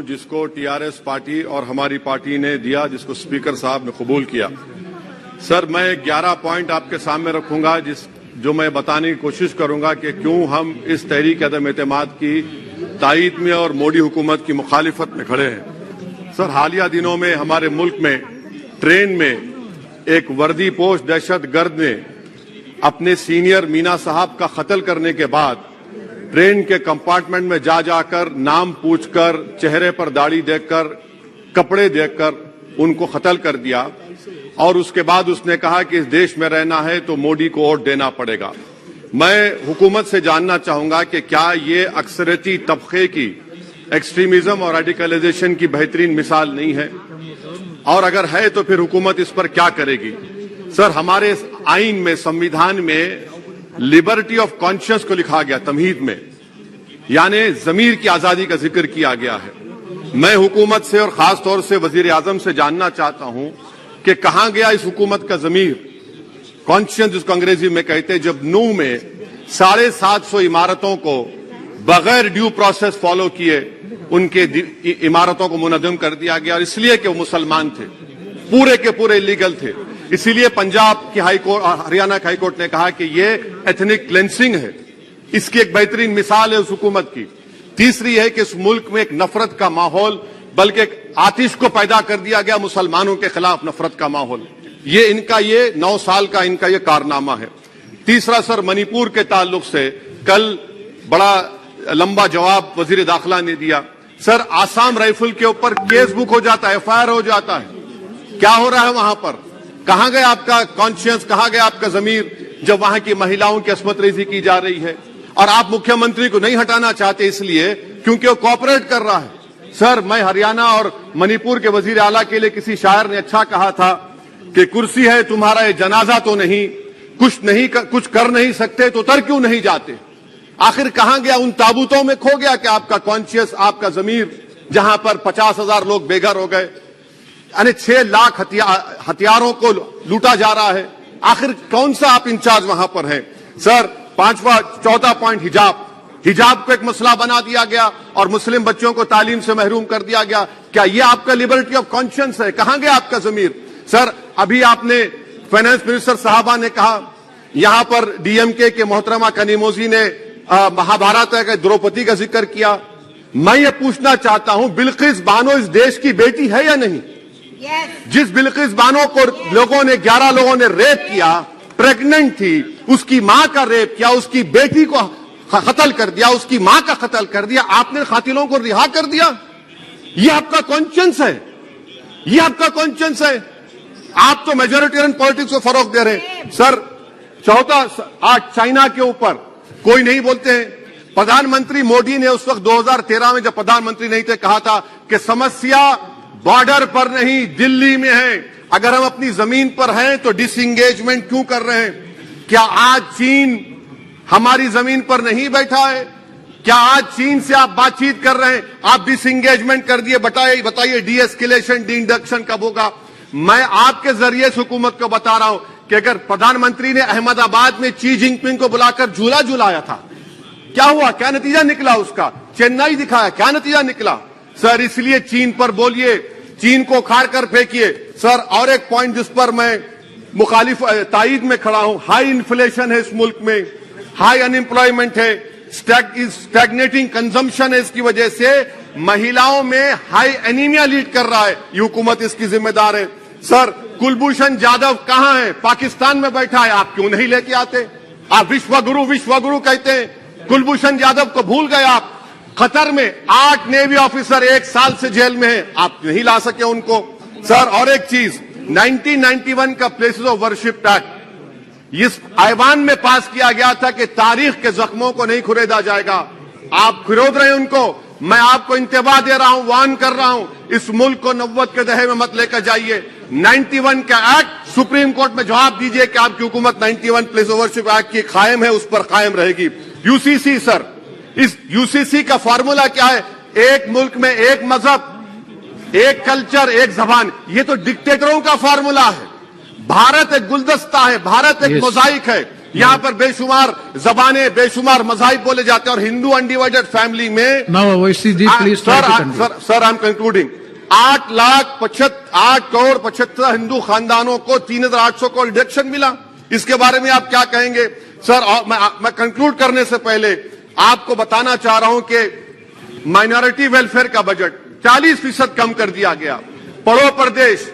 जिसको TRS party और हमारी पार्टी ने दिया, जिसको स्पीकर साहब ने कबूल किया। सर, मैं 11 पॉइंट आपके सामने रखूंगा जो मैं बताने की कोशिश करूंगा कि क्यों हम इस तहरीक अदम एतमाद की तायीद में और मोदी हुकूमत की मुखालिफत में खड़े हैं। सर, हालिया दिनों में हमारे मुल्क में ट्रेन में एक वर्दीपोश दहशतगर्द ने अपने सीनियर मीना साहब का कत्ल करने के बाद ट्रेन के कंपार्टमेंट में जाकर नाम पूछकर, चेहरे पर दाढ़ी देखकर, कपड़े देखकर उनको कत्ल कर दिया और उसके बाद उसने कहा कि इस देश में रहना है तो मोदी को वोट देना पड़ेगा। मैं हुकूमत से जानना चाहूंगा कि क्या ये अक्सरियती तबके की एक्सट्रीमिज्म और रेडिकलाइजेशन की बेहतरीन मिसाल नहीं है, और अगर है तो फिर हुकूमत इस पर क्या करेगी। सर, हमारे आइन में, संविधान में लिबर्टी ऑफ कॉन्शियस को लिखा गया, तमहीद में, यानी जमीर की आजादी का जिक्र किया गया है। मैं हुकूमत से और खास तौर से वजीर आजम से जानना चाहता हूं कि कहां गया इस हुकूमत का जमीर, कॉन्शियस जिसको अंग्रेजी में कहते हैं, जब नूह में 750 इमारतों को बगैर ड्यू प्रोसेस फॉलो किए उनके इमारतों को मुनज़्ज़म कर दिया गया, और इसलिए कि वो मुसलमान थे, पूरे के पूरे इलीगल थे। इसीलिए पंजाब की हाईकोर्ट, हरियाणा की हाईकोर्ट ने कहा कि ये एथनिक क्लेंसिंग है। इसकी एक बेहतरीन मिसाल है उस हुकूमत की। तीसरी है कि इस मुल्क में एक नफरत का माहौल, बल्कि एक आतिश को पैदा कर दिया गया, मुसलमानों के खिलाफ नफरत का माहौल। ये 9 साल का इनका ये कारनामा है। तीसरा सर, मणिपुर के ताल्लुक से कल बड़ा लंबा जवाब वजीर दाखिला ने दिया। सर, आसाम राइफल के ऊपर केस बुक हो जाता है, एफआईआर हो जाता है। क्या हो रहा है वहां पर? कहां गया आपका कॉन्शियस, कहां गया आपका जमीर, जब वहां की महिलाओं की अस्मत रेजी की जा रही है? और आप मुख्यमंत्री को नहीं हटाना चाहते इसलिए क्योंकि वो कोऑपरेट कर रहा है। सर, मैं हरियाणा और मणिपुर के वजीर आला के लिए, किसी शायर ने अच्छा कहा था कि कुर्सी है तुम्हारा ये जनाजा तो नहीं, कुछ कर नहीं सकते तो उतर क्यों नहीं जाते। आखिर कहां गया? उन ताबूतों में खो गया कि आपका कॉन्शियस, आपका जमीर, जहां पर 50,000 लोग बेघर हो गए, यानी 6 लाख हथियारों को लूटा जा रहा है। आखिर कौन सा आप इंचार्ज वहां पर हैं? सर, चौथा पॉइंट, हिजाब को एक मसला बना दिया गया और मुस्लिम बच्चों को तालीम से महरूम कर दिया गया। क्या ये आपका लिबर्टी ऑफ कॉन्शियंस है? कहां गया आपका जमीर? सर, अभी आपने फाइनेंस मिनिस्टर साहबा ने कहा, यहां पर डीएमके के मोहतरमा कनीमोजी ने महाभारत के द्रौपदी का जिक्र किया। मैं ये पूछना चाहता हूं, बिल्किस बानो इस देश की बेटी है या नहीं? जिस बिल्किस बानो को 11 लोगों ने रेप किया, प्रेग्नेंट थी, उसकी मां का रेप किया, उसकी बेटी को कत्ल कर दिया, उसकी मां का कत्ल कर दिया, आपने कातिलों को रिहा कर दिया। ये आपका कॉन्शियंस है? ये आपका कॉन्शियंस है? आप तो मेजोरिटेरियन पॉलिटिक्स को फरोग दे रहे हैं। सर, चौथा, आज चाइना के ऊपर कोई नहीं बोलते हैं। प्रधानमंत्री मोदी ने उस वक्त 2013 में जब प्रधानमंत्री नहीं थे, कहा था कि समस्या बॉर्डर पर नहीं, दिल्ली में है। अगर हम अपनी जमीन पर हैं तो डिसएंगेजमेंट क्यों कर रहे हैं? क्या आज चीन हमारी जमीन पर नहीं बैठा है? क्या आज चीन से आप बातचीत कर रहे हैं? आप डिसएंगेजमेंट कर दिए। बताइए डी एस्केलेशन, डी इंडक्शन कब होगा? मैं आपके जरिए से हुकूमत को बता रहा हूं कि अगर प्रधानमंत्री ने अहमदाबाद में शी जिनपिंग को बुलाकर झूला झुलाया था, क्या हुआ? क्या नतीजा निकला उसका? चेन्नई दिखाया, क्या नतीजा निकला? सर, इसलिए चीन पर बोलिए, चीन को उखाड़ कर फेंकिए। सर, और एक पॉइंट जिस पर मैं मुखालिफ तायीद में खड़ा हूं, हाई इन्फ्लेशन है इस मुल्क में, हाई अनएम्प्लॉयमेंट है, स्टैग्नेटिंग कंजम्पशन है। इसकी वजह से महिलाओं में हाई एनीमिया लीड कर रहा है। ये हुकूमत इसकी जिम्मेदार है। सर, कुलभूषण जाधव कहां है? पाकिस्तान में बैठा है, आप क्यों नहीं लेके आते? आप विश्वगुरु कहते हैं, कुलभूषण जाधव को भूल गए आप। कतर में 8 नेवी ऑफिसर 1 साल से जेल में हैं, आप नहीं ला सके उनको। सर, और एक चीज, 1991 का प्लेसेस ऑफ वर्शिप एक्ट इस ऐवान में पास किया गया था कि तारीख के जख्मों को नहीं खुरेदा जाएगा। आप खुरोद रहे हैं उनको। मैं आपको इंतबाह दे रहा हूं, वार्न कर रहा हूं, इस मुल्क को 90 के दहे में मत लेकर जाइए। 91 का एक्ट सुप्रीम कोर्ट में जवाब दीजिए कि आपकी हुकूमत 91 प्लेस ऑफ वर्शिप एक्ट की कायम है, उस पर कायम रहेगी। यूसीसी, सर, इस यूसीसी का फार्मूला क्या है? एक मुल्क में एक मजहब, एक कल्चर, एक जबान। ये तो डिक्टेटरों का फार्मूला है। भारत एक गुलदस्ता है, भारत एक मोजाइक है। यहाँ पर बेशुमार जबानें, बेशुमार मज़ाहिब बोले जाते हैं और हिंदू अनडिवाइडेड फैमिली में Now, OIC ji, please try to conclude. Sir I am concluding 8 crore 75 Hindu खानदानों को 3,800 करोड़ डिडक्शन मिला। इसके बारे में आप क्या कहेंगे सर? और मैं कंक्लूड करने से पहले आपको बताना चाह रहा हूं कि माइनॉरिटी वेलफेयर का बजट 40% कम कर दिया गया। पढ़ो प्रदेश,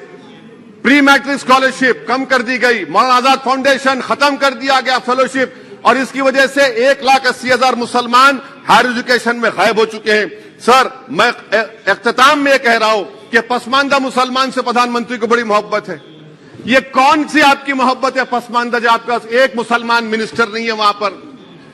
प्री मैट्रिक स्कॉलरशिप कम कर दी गई, मौलाना आजाद फाउंडेशन खत्म कर दिया गया फेलोशिप, और इसकी वजह से 1,80,000 मुसलमान हायर एजुकेशन में गायब हो चुके हैं। सर, मैं इख्तिताम में कह रहा हूं कि पसमानदा मुसलमान से प्रधानमंत्री को बड़ी मोहब्बत है। ये कौन सी आपकी मोहब्बत है पसमानदा, जो आपके पास एक मुसलमान मिनिस्टर नहीं है वहां पर?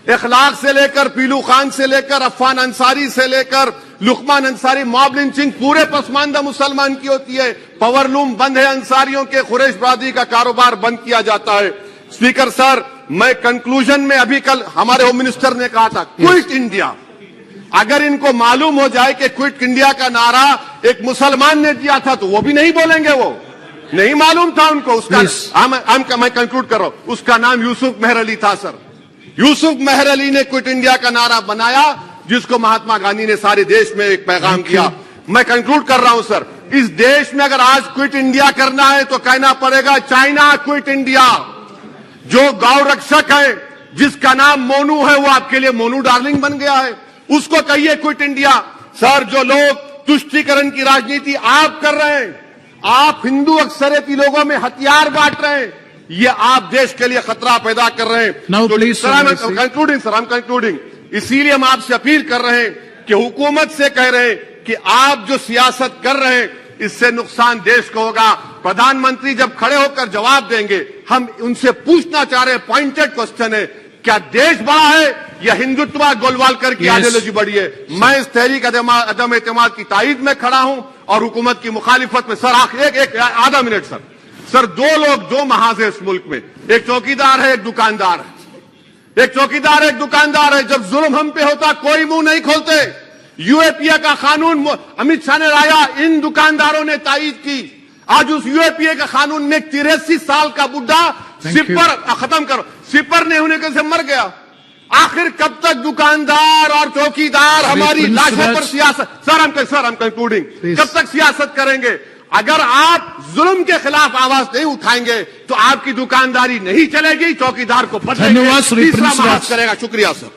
इखलाक से लेकर, पीलू खान से लेकर, अफान अंसारी से लेकर लुकमान अंसारी, मॉब लिंचिंग पूरे पसमानदा मुसलमान की होती है। पावरलूम बंद है, अंसारियों के कुरैश बरादरी का कारोबार बंद किया जाता है। स्पीकर सर, मैं कंक्लूजन में अभी कल हमारे होम मिनिस्टर ने कहा था क्विट इंडिया। अगर इनको मालूम हो जाए कि क्विट इंडिया का नारा एक मुसलमान ने दिया था तो वो भी नहीं बोलेंगे, वो नहीं मालूम था उनको। उसका मैं कंक्लूड कर रहा हूं, उसका नाम यूसुफ मेहर अली था सर। यूसुफ मेहर अली ने क्विट इंडिया का नारा बनाया, जिसको महात्मा गांधी ने सारे देश में एक पैगाम किया। मैं कंक्लूड कर रहा हूं सर, इस देश में अगर आज क्विट इंडिया करना है तो कहना पड़ेगा चाइना क्विट इंडिया। जो गौ रक्षक है जिसका नाम मोनू है, वो आपके लिए मोनू डार्लिंग बन गया है, उसको कहिए क्विट इंडिया। सर, जो लोग तुष्टीकरण की राजनीति आप कर रहे हैं, आप हिंदू अक्सरियती लोगों में हथियार बांट रहे हैं, ये आप देश के लिए खतरा पैदा कर रहे हैं। Sir, I am concluding. इसीलिए हम आपसे अपील कर रहे हैं कि हुकूमत से कह रहे हैं कि आप जो सियासत कर रहे हैं इससे नुकसान देश को होगा। प्रधानमंत्री जब खड़े होकर जवाब देंगे, हम उनसे पूछना चाह रहे हैं, पॉइंटेड क्वेश्चन है, क्या देश बड़ा है या हिंदुत्व गोलवालकर की आइडियोलॉजी बड़ी है? मैं इस तहरीक अदम एतमाद की तायद में खड़ा हूं और हुकूमत की मुखालिफत में। सर, एक आधा मिनट सर, दो लोग, दो महाज है इस मुल्क में, एक चौकीदार है, एक दुकानदार है। एक चौकीदार है, एक दुकानदार है। जब जुल्म हम पे होता कोई मुंह नहीं खोलते। यूएपीए का कानून अमित शाह ने लाया, इन दुकानदारों ने तायद की। आज उस यूएपीए का कानून में 83 साल का बुढ़ा सिपर खत्म करो, सिपर नहीं होने से मर गया। आखिर कब तक दुकानदार और चौकीदार हमारी लाशों पर सियासत? सर, हम कंक्लूडिंग, कब तक सियासत करेंगे? अगर आप जुल्म के खिलाफ आवाज नहीं उठाएंगे तो आपकी दुकानदारी नहीं चलेगी, चौकीदार को पकड़ेंगे, तीसरा महाज करेगा। शुक्रिया सर।